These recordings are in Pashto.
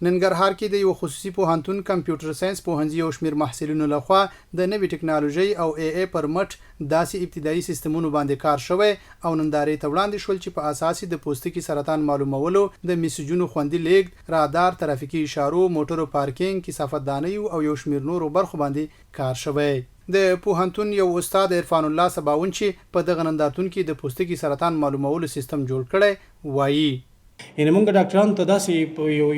ننګرهار کې د یو خصوصي پوهنتون کمپیوټر ساينس پوهنځي او شمیر محصلینو لخوا د نوې ټکنالوژۍ او AI پرمټ داسې ابتدایي سیستمونو باندې کار شوی او نندارې ته وړاندې شول چې په اساسي د پوستکي سرطان معلومولو د میسجونو خوندي لیږد رادار ترافیکي اشارو موټرو پارکینګ کثافت دانۍ او یو شمیر نورو برخو باندې کار شوی د پوهنتون یو استاد عرفان الله سباون چې په دغه نندارتون کې د پوستکي سرطان معلومولو سیستم جوړ کړی وایي یعنې موږ ډاکټرانو ته داسې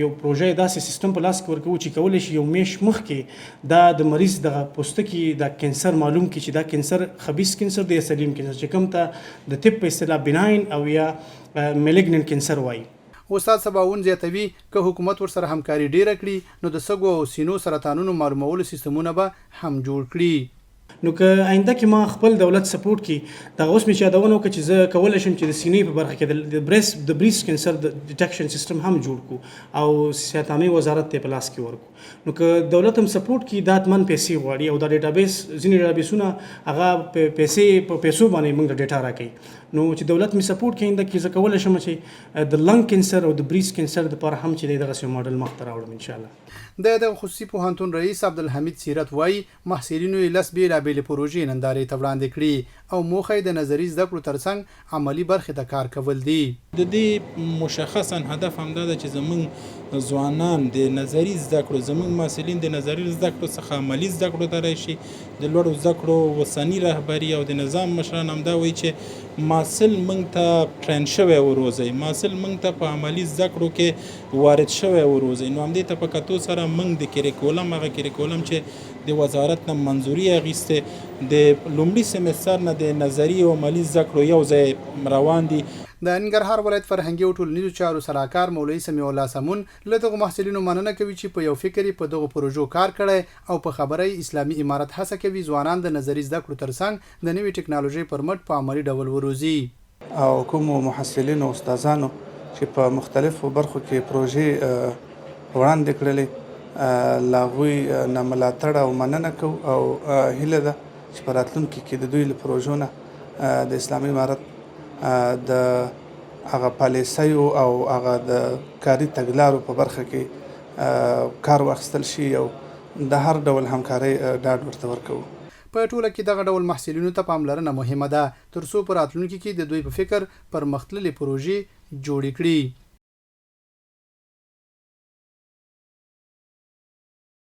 یو پروژې داسې سیستم په لاس کې ورکوو چې کولی شي یو میاشت مخکې دا د مریض دغه پوستکي د کینسر معلوم کړي چې دا کینسر خبیث کینسر دی یا سلیم کینسر چې کوم ته د طب په اصطلاح بناین او یا میلیګننټ کینسر وایي. استاد سباون زیاتوي که حکومت ورسره همکاري ډیره کړي نو د سږو او سینو سرطانونو معلومولو سیستمونه به هم جوړ کړي. نو که آینده کې ما خپل دولت سپورټ کې دا اوس مې یادونه وکړه چې زه کولی شم چې د سینې په برخه کې د بریس کینسر د ډیټیکشن سیستم هم جوړ کړو او صحت عامه وزارت ته په لاس کې ورکړو. نو که دولت هم سپورټ کې دا اتمن پیسې غواړي او دا ډیټابیس ځینې ډیټابیسونه هغه پیسې په پیسو باندې موږ ډیټا راکوي نو چې دولت مې سپورټ کوي دا کې زه کولی شم چې د لنګ کینسر او د بریس کینسر لپاره هم چې دغه یو ماډل مخته راوړم ان شاء الله. د خصوصي پوهنتون رئیس عبدالحمید سیرت وایي محصلینو یې لس بیلابېلې پروژې نندارې ته وړاندې کړي او موخه یې د نظري زده کړو ترڅنګ عملي برخې ته کار کول دي. د دې مشخصا هدف همدا ده چې زموږ ځوانان د نظري زده کړو زموږ محصلین د نظري زده کړو څخه عملي زده کړو ته راشي. د لوړو زده کړو وسنی رهبري او د نظام مشران همدا وایي چې محصل موږ ته ټرین شوی وروزي محصل موږ ته په عملي زده کړو کې وارد شوی وروزي. نو همدې ته په کتو سره موږ د کریکولم هغه کریکولم چې د وزارت نه منظوري اخیسته د لومړي سمستر نه د نظري او عملي زده کړو یو ځای روان دي. د ننګرهار ولایت فرهنګي او ټولنیزو چارو سلاکار مولوي سمیع الله سمون له دغه محصلینو مننه کوي چې په یو فکر په دغه پروژو کار کړي او په خبري اسلامي امارت هڅه کوي ځوانان د نظري زده کړو ترڅنګ د نوې ټکنالوژۍ پرمټ په عملي ډول وروزي. او کوم محصلین او استادانو چې په مختلفو برخو کې پروژې وړاندې کړلې لاغوی نه ملاتړ او مننه کو او هیله ده چې په راتلونکي کې د دوی له پروژو نه د اسلامي امارت د هغه پالیسیو او هغه د کاري تګلارو په برخه کې کار واخیستل شي او د هر ډول همکارۍ ډاډ ورته ورکوو. په ټوله کې دغه ډول محصلینو ته پاملرنه مهمه ده ترڅو په راتلونکي کې د دوی په فکر پرمختللې پروژې جوړې کړي.